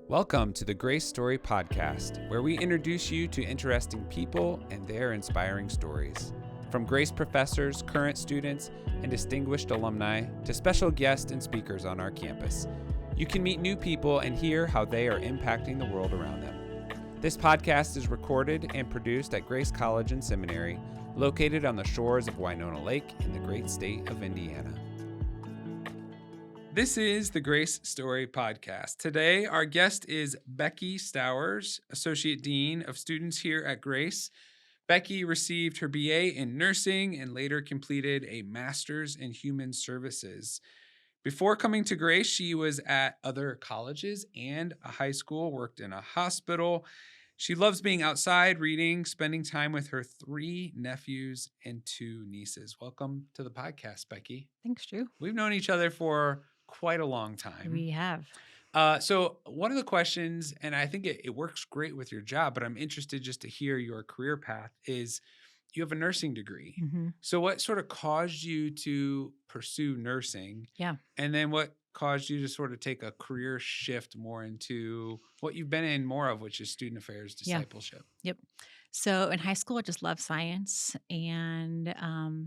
Welcome to the Grace Story Podcast, where we introduce you to interesting people and their inspiring stories. From Grace professors, current students, and distinguished alumni to special guests and speakers on our campus, you can meet new people and hear how they are impacting the world around them. This podcast is recorded and produced at Grace College and Seminary, located on the shores of Winona Lake in the great state of Indiana. This is the Grace Story Podcast. Today, our guest is Becky Stowers, Associate Dean of Students here at Grace. Becky received her BA in nursing and later completed a master's in human services. Before coming to Grace, she was at other colleges and a high school, worked in a hospital. She loves being outside, reading, spending time with her 3 nephews and 2 nieces. Welcome to the podcast, Becky. Thanks, Drew. We've known each other for quite a long time. We have. So one of the questions, and I think it works great with your job, but I'm interested just to hear your career path, is you have a nursing degree. Mm-hmm. So what sort of caused you to pursue nursing? Yeah. And then what caused you to sort of take a career shift more into what you've been in more of, which is student affairs, discipleship? Yep. So in high school, I just loved science. And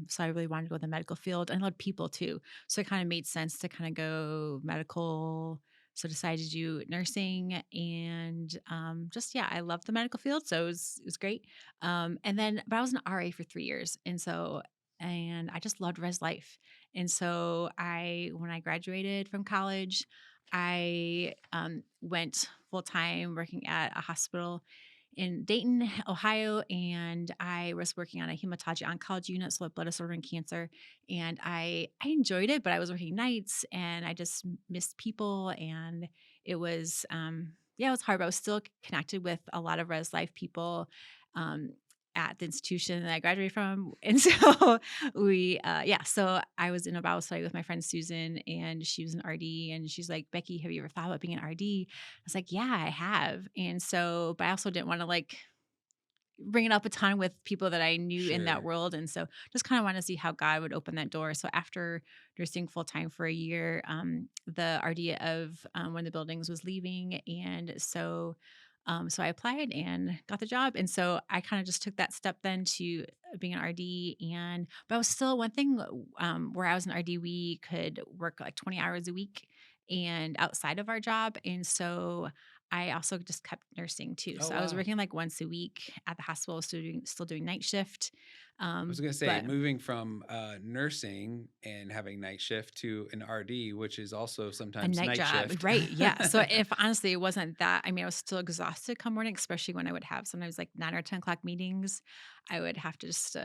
so I really wanted to go in the medical field. And I loved people too. So it kind of made sense to kind of go medical. So decided to do nursing and I loved the medical field. So it was great. But I was an RA for 3 years. And I just loved res life. And so when I graduated from college, I went full time working at a hospital in Dayton, Ohio, and I was working on a hematology oncology unit, so blood disorder and cancer. And I enjoyed it, but I was working nights, and I just missed people, and it was it was hard. But I was still connected with a lot of res life people at the institution that I graduated from, and so so I was in a Bible study with my friend Susan, and she was an RD, and she's like, "Becky, have you ever thought about being an RD?" I was like, "Yeah, I have," and so, but I also didn't want to bring it up a ton with people that I knew in that Sure. world, and so just kind of want to see how God would open that door. So after nursing full time for a year, the RD of one of the buildings was leaving, and so I applied and got the job. And so I kind of just took that step then to being an RD. But I was still one thing where I was an RD, we could work like 20 hours a week and outside of our job. And so I also just kept nursing too. Oh, So I was wow. working like once a week at the hospital, still doing night shift. I was going to say, But moving from nursing and having night shift to an RD, which is also a sometimes night night job, shift. right? Yeah. So if honestly it wasn't that, I mean, I was still exhausted come morning, especially when I would have sometimes like 9 or 10 o'clock meetings. I would have to just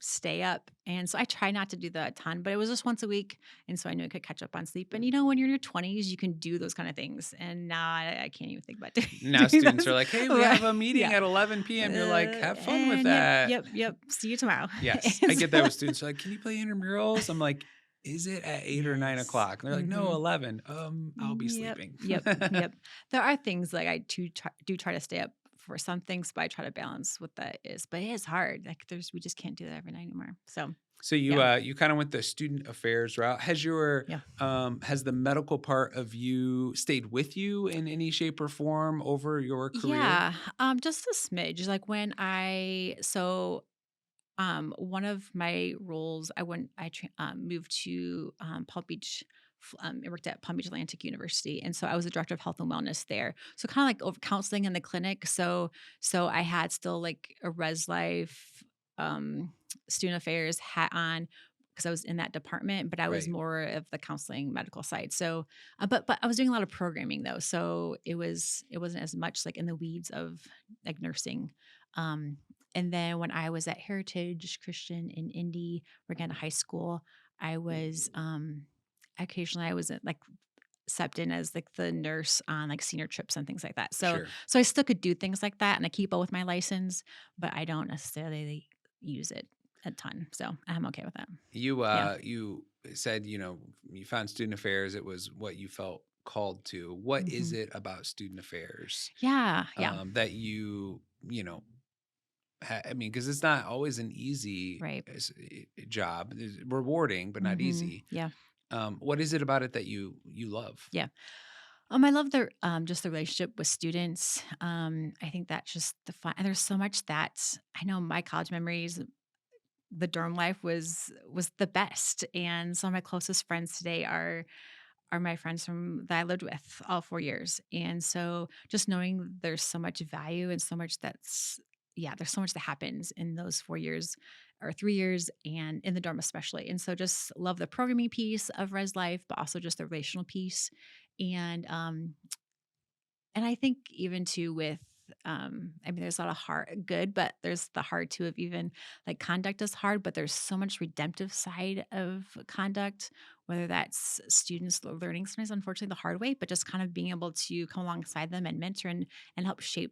stay up, and so I try not to do that a ton, but it was just once a week, and so I knew I could catch up on sleep. And when you're in your 20s, you can do those kind of things, and now I can't even think about Now doing students those. are like, hey, we Right. have a meeting Yeah. at 11 p.m. You're like, have fun with And that. yep. See you tomorrow. Yes, I And get that so- with students. They're like, can you play intramurals? I'm like, is it at 8 or 9 yes. o'clock? And they're like, no, Mhm. 11. I'll be Yep, sleeping. yep. There are things like I do try to stay up for some things, but I try to balance what that is. But it is hard. Like we just can't do that every night anymore. So So you yeah, you kind of went the student affairs route. yeah, Has the medical part of you stayed with you in any shape or form over your career? yeah. Just a smidge. Like when one of my roles, moved to Palm Beach. I worked at Palm Beach Atlantic University, and so I was the director of health and wellness there. So kind of like over counseling in the clinic. So I had still like a res life, student affairs hat on because I was in that department, but I was Right. more of the counseling medical side. So, but I was doing a lot of programming though, so it wasn't as much like in the weeds of like nursing. Um, and then when I was at Heritage Christian in Indy, working at a high school, I was occasionally I was like stepped in as like the nurse on like senior trips and things like that. So Sure. so I still could do things like that and I keep up with my license, but I don't necessarily use it a ton. So I'm okay with that. Yeah. You said, you found student affairs. It was what you felt called to. What is Hmm. it about student affairs Yeah. that you know, I mean, because it's not always an easy Right. job. It's rewarding, but not easy. Yeah. What is it about it that you love? Yeah. I love the just the relationship with students. I think that's just the fun. And there's so much that I know my college memories, the dorm life was the best. And some of my closest friends today are my friends from that I lived with all 4 years. And so just knowing there's so much value and so much that's yeah, there's so much that happens in those 4 years or 3 years and in the dorm especially. And so just love the programming piece of res life, but also just the relational piece. And and I think even too with I mean there's a lot of hard good, but there's the hard too of even like conduct is hard, but there's so much redemptive side of conduct, whether that's students learning sometimes unfortunately the hard way, but just kind of being able to come alongside them and mentor and help shape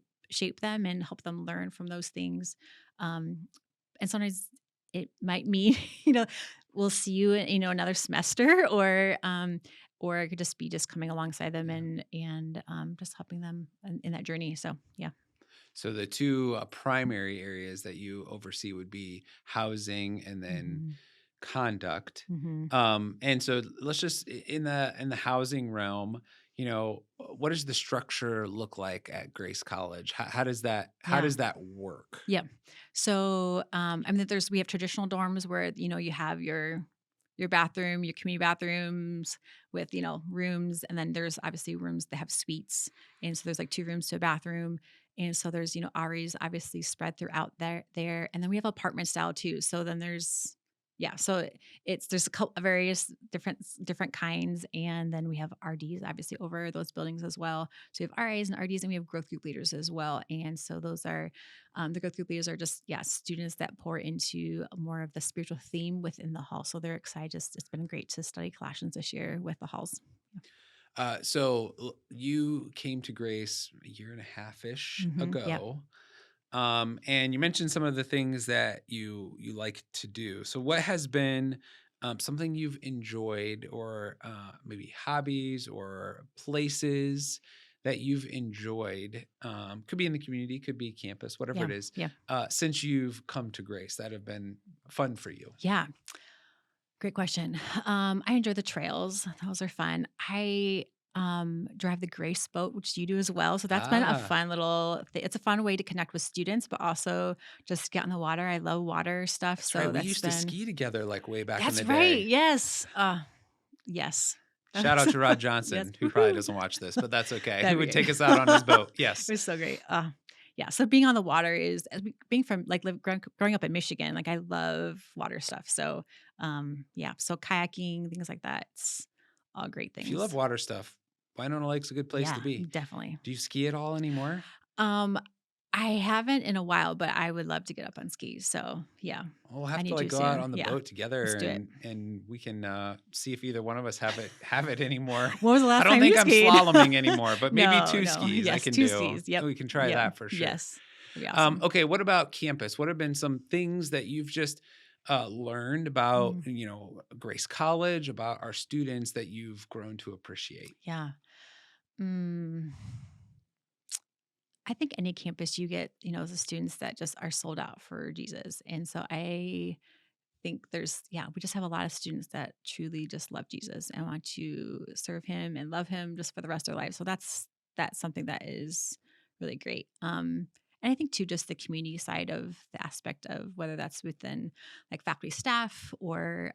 them and help them learn from those things. Um and sometimes it might mean, you know, we'll see you in, another semester or it could just be just coming alongside them Yeah. and just helping them in that journey. So yeah. So the two primary areas that you oversee would be housing and then Mhm. conduct. Mhm. And so let's just in the housing realm, what does the structure look like at Grace College? How does how Yeah. does that work? Yeah. So, I mean, we have traditional dorms where you have your bathroom, your community bathrooms with rooms, and then there's obviously rooms that have suites, and so there's like 2 rooms to a bathroom, and so there's REs obviously spread throughout there, and then we have apartment style too. So then there's yeah, so there's various different kinds, and then we have RDs obviously over those buildings as well. So we have RAs and RDs, and we have growth group leaders as well, and so those are the growth group leaders are just, yeah, students that pour into more of the spiritual theme within the hall. So they're excited. Just it's been great to study Colossians this year with the halls. You came to Grace a year and a half ish Yep. ago. And you mentioned some of the things that you like to do. So, what has been something you've enjoyed, or maybe hobbies or places that you've enjoyed? Could be in the community, could be campus, whatever Yeah. it is. Yeah. Since you've come to Grace, that have been fun for you. Yeah. Great question. I enjoy the trails. Those are fun. I drive the Grace boat, which you do as well. So that's been a Ah, fun it's a fun way to connect with students, but also just get in the water. I love water stuff. that's right. So We that's used to been ski together like way back in that's the right. day. Yes. Yes. Shout That's out to Rod yes. Johnson, who probably Woohoo. doesn't watch this, but that's okay. Who That'd be would great. take us out on his boat? It Yes. was so great. Yeah. So being on the water is being from like growing up in Michigan. Like I love water stuff. So yeah. So kayaking, things like that. It's all great If you love things. water stuff, Winona Lake's a good place to Yeah, be. definitely. Do you ski at all anymore? Um, I haven't in a while, but I would love to get up on skis. So yeah, We'll I have to need like to go out soon. on the Yeah. boat together Let's do it. and we can see if either one of us have it anymore. When was the I last don't time think you I'm skied? slaloming anymore, but maybe No, two no. skis I Yes, can 2 do. skis. Yep. We can try Yep. that for sure. Yes. That'd be awesome. Okay, what about campus? What have been some things that you've just learned about, Mm, Grace College, about our students that you've grown to appreciate? yeah. Mm, I think any campus you get, the students that just are sold out for Jesus. And so I think we just have a lot of students that truly just love Jesus and want to serve him and love him just for the rest of their lives. So that's something that is really great. And I think too, just the community side of the aspect of whether that's within like faculty staff or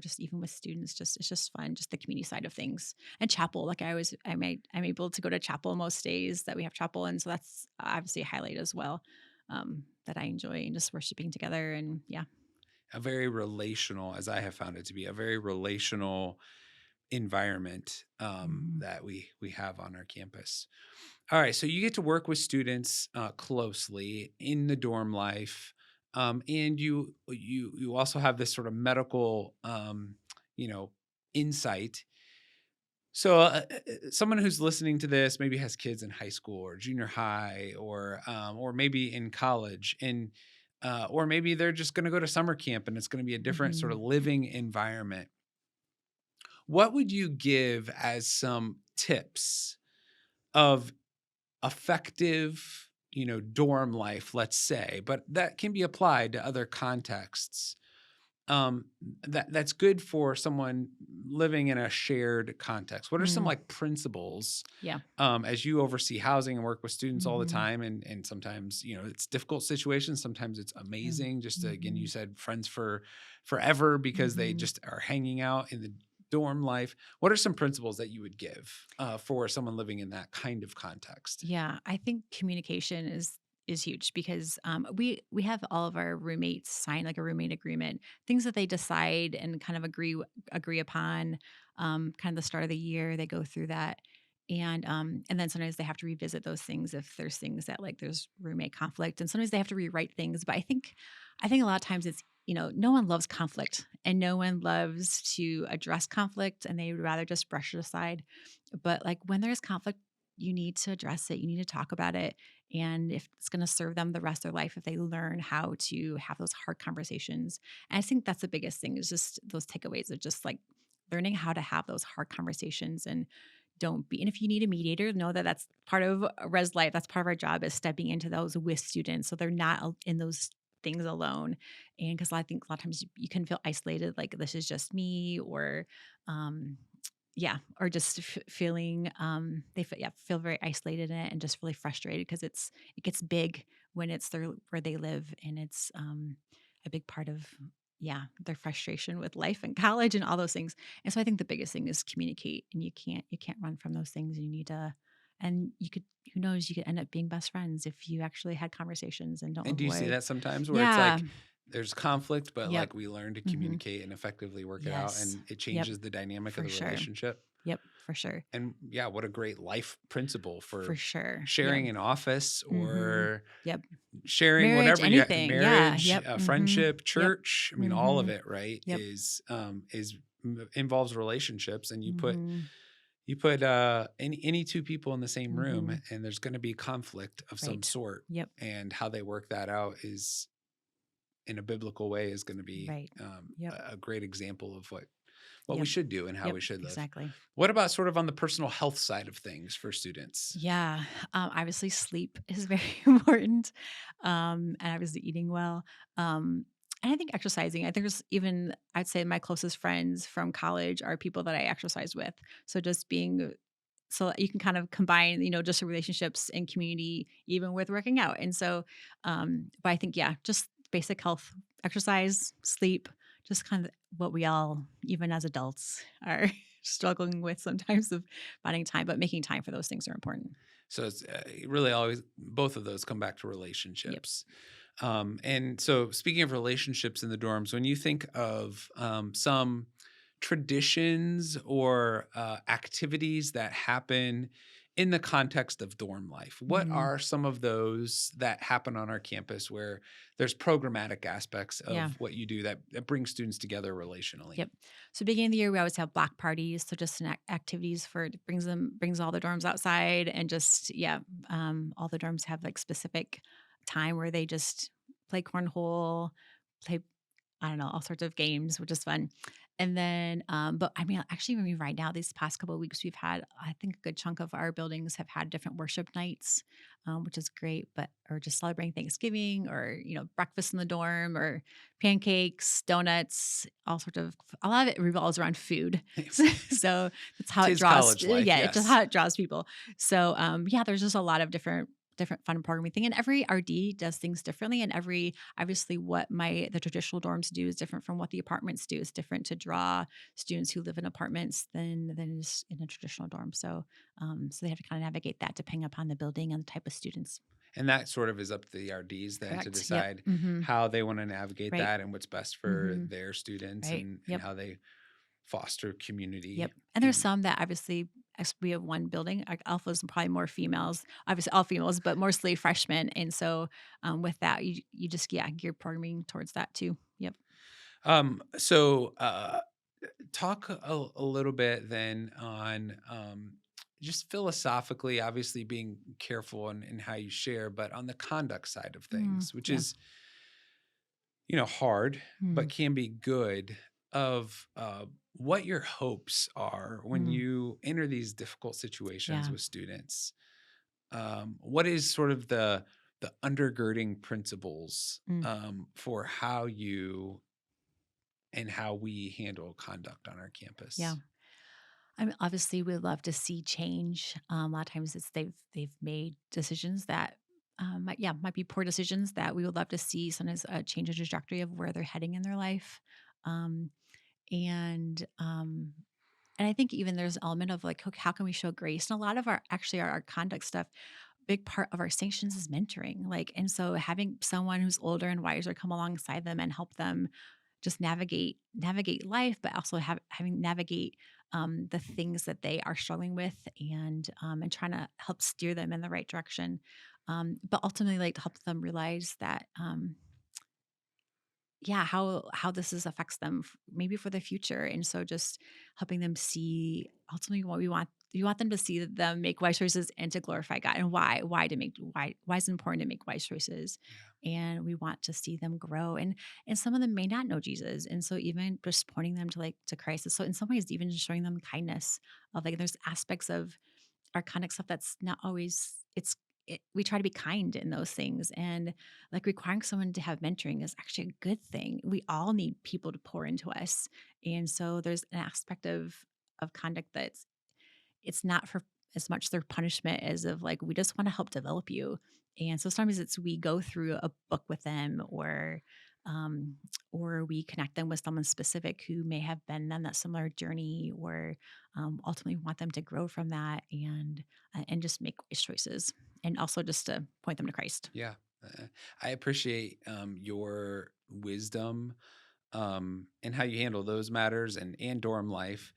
just even with students, just it's just fun, just the community side of things. And chapel, like I'm able to go to chapel most days that we have chapel, and so that's obviously a highlight as well that I enjoy and just worshiping together. And yeah. A very relational, as I have found it to be, a very relational environment Mhm. that we have on our campus. All right, so you get to work with students closely in the dorm life, and you also have this sort of medical, you know, insight. So, someone who's listening to this maybe has kids in high school or junior high, or maybe in college, and or maybe they're just going to go to summer camp, and it's going to be a different sort of Mhm. living environment. What would you give as some tips of effective, dorm life, let's say, but that can be applied to other contexts? um, that's good for someone living in a shared context. What are some Mm, like principles yeah. as you oversee housing and work with students all the Mhm. time, and sometimes it's difficult situations, sometimes it's Mm. amazing. Just again, you Mhm. said friends for forever because they Mhm. just are hanging out in the dorm life. What are some principles that you would give for someone living in that kind of context? Yeah, I think communication is huge because we have all of our roommates sign like a roommate agreement, things that they decide and kind of agree upon. Kind of the start of the year, they go through that, and then sometimes they have to revisit those things if there's things that like there's roommate conflict, and sometimes they have to rewrite things. But I think a lot of times it's no one loves conflict and no one loves to address conflict and they would rather just brush it aside. But like when there's conflict, you need to address it. You need to talk about it. And if it's going to serve them the rest of their life, if they learn how to have those hard conversations. And I think that's the biggest thing is just those takeaways of just like learning how to have those hard conversations and don't be. And if you need a mediator, know that that's part of res life. That's part of our job is stepping into those with students. So they're not in those things alone. And because I think a lot of times you can feel isolated, like this is just me or, um, yeah, or just feeling feel very isolated in it and just really frustrated because it gets big when it's where they live and it's a big part of their frustration with life and college and all those things. And so I think the biggest thing is communicate and you can't run from those things. You need to and you could who knows you could end up being best friends if you actually had conversations and don't And do you see avoid. that sometimes where it's Yeah. like there's conflict, but Yep. like we learn to Mhm. communicate and effectively work it out, Yes. and it Yep. changes the dynamic of For the sure. relationship? Yep. For sure. And yeah, what a great life principle For for sure. Yep. sharing an office Mhm. or Yep. sharing Marriage, whatever you anything. Yeah. marriage, Yep. Mhm. friendship, Yep. church. I mean, all of Mhm. it, right, Yep. involves relationships, and Mhm. you put any two people in the same room, Mhm. and there's going to be conflict of some Right. sort, Yep. and how they work that out is in a biblical way is going to be Right. Yep. a great example of what we Yep. should do and how Yep. we should live. Exactly. What about sort of on the personal health side of things for students? Yeah. Obviously, sleep is very important, and obviously eating well. And I think exercising. I think there's even I'd say my closest friends from college are people that I exercise with. So just being so that you can kind of combine, just the relationships and community even with working out. And so, but I think, yeah, just basic health, exercise, sleep, just kind of what we all, even as adults, are struggling with sometimes of finding time, but making time for those things are important. So it's really always both of those come back to Yep. relationships. And so, speaking of relationships in the dorms, when you think of some traditions or activities that happen in the context of dorm life, what Mm, are some of those that happen on our campus where there's programmatic aspects yeah. of what you do that bring students together relationally? Yep. So beginning of the year, we always have block parties. So just activities for brings all the dorms outside and just all the dorms have like specific time where they just play cornhole, play I don't know, all sorts of games, which is fun. And then, but I mean, actually, when we right now, these past couple of weeks, we've had, I think, a good chunk of our buildings have had different worship nights, which is great. But or just celebrating Thanksgiving, or breakfast in the dorm, or pancakes, donuts, all sorts of. A lot of it revolves around food, so that's how it Tis draws. college life, Yeah, it's just yes. how it draws people. So, there's just a lot of different fun programming thing and every RD does things differently and every obviously what my the traditional dorms do is different from what the apartments do. It's different to draw students who live in apartments than is in a traditional dorm. So so they have to kind of navigate that depending upon the building and the type of students. And that sort of is up to the RDs then to Correct. Yep. decide Mhm. how they want to navigate Right. that and what's best for Mhm. their students, Right. and Yep. how they foster community. Yep. And there's And some that obviously we have one building, like alphas and probably more females, obviously all females, but mostly freshmen. And so with that, you just gear programming towards that too. Yep. so talk a little bit then on just philosophically, obviously being careful in how you share, but on the conduct side of Mm, things, which yeah. is hard but Mm, can be good, of what your hopes are when mm, you enter these difficult situations yeah. with students. What is sort of the undergirding principles Mm, for how you and how we handle conduct on our Yeah. campus. I mean, obviously, we love to see change. A lot of times, it's they've made decisions that, might be poor decisions that we would love to see. Sometimes a change in trajectory of where they're heading in their life, um, and um, and I think even there's an element of like, how can we show grace? And a lot of our conduct stuff, big part of our sanctions is mentoring. Like, and so having someone who's older and wiser come alongside them and help them just navigate life, but also having navigate the things that they are struggling with, and trying to help steer them in the right direction. But ultimately, like, to help them realize that, yeah, how this is affects them maybe for the future. And so just helping them see ultimately what we want them to see them make wise choices and to glorify God, and why it's important to make wise choices. Yeah. And we want to see them grow, and some of them may not know Jesus. And so even just pointing them to Christ. So in some ways, even just showing them kindness of, like, there's aspects of our conduct stuff that's not always we try to be kind in those things. And like, requiring someone to have mentoring is actually a good thing. We all need people to pour into us. And so there's an aspect of conduct that's, it's not for as much their punishment as of, like, we just want to help develop you. And so sometimes it's we go through a book with them, um or we connect them with someone specific who may have been on that similar journey, or ultimately want them to grow from that, and just make wise choices, and also just to point them to Christ. Yeah. I appreciate your wisdom and how you handle those matters and dorm life,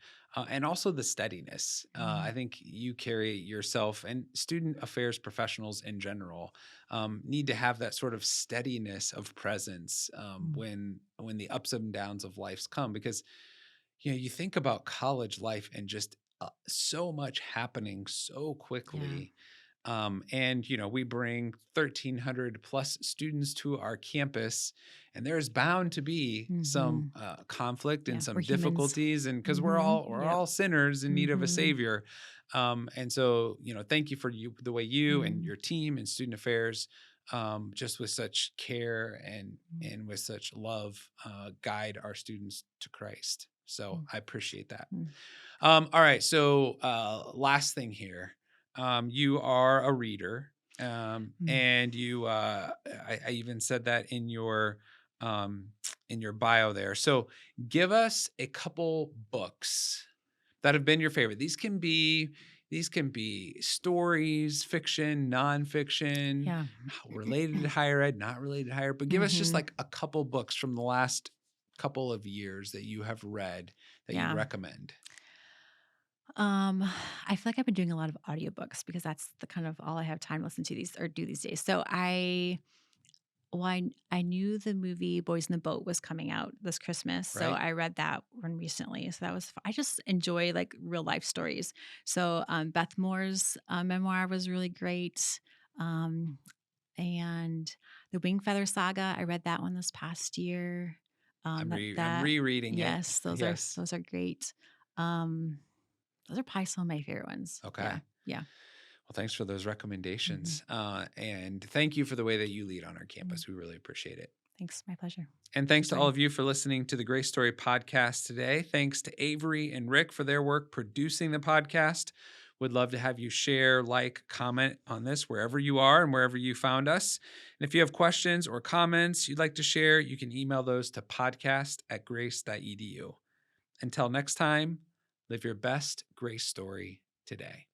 and also the steadiness. I Mm, think you carry yourself, and student affairs professionals in general need to have that sort of steadiness of presence mm, when the ups and downs of lives come, because you think about college life and just so much happening so yeah. quickly. And we bring 1,300 plus students to our campus, and there's bound to be some Hmm. conflict and Yeah, we're some humans. difficulties, and because we're Hmm. all we're Yep. all sinners in need of a Hmm. savior. And so thank you for the way you and Hmm. your team and student affairs, just with such care and with such love, guide our students to Christ. So I appreciate that. Hmm. All right. So, last thing here. You are a reader. Hmm. And I even said that um, in your bio there. So give us a couple books that have been your favorite. These can be stories, fiction, nonfiction, Yeah. related to higher ed, not related to higher ed, but give us just Hmm. like a couple books from the last couple of years that you have read that you'd Yeah. recommend. Um, I feel like I've been doing a lot of audiobooks because that's the kind of all I have time to listen to these or do these days. So I knew the movie Boys in the Boat was coming out this Christmas, so Right? I read that one recently. So that was I just enjoy, like, real life stories. So Beth Moore's memoir was really great. Um, and the Wingfeather Saga, I read that one this past year. I'm That rereading it. yes, those are Yes. those are great. Um, those are probably some of my favorite ones. Yeah, Okay. yeah. Well, thanks for those Mhm. recommendations. And thank you for the way that you lead on our Mm. campus. We really appreciate it. Thanks, my pleasure. And thanks to all Enjoy. of you for listening to the Grace Story podcast today. Thanks to Avery and Rick for their work producing the podcast. Would love to have you share, like, comment on this wherever you are and wherever you found us. And if you have questions or comments you'd like to share, you can email those to podcast@grace.edu. Until next time, live your best grace story today.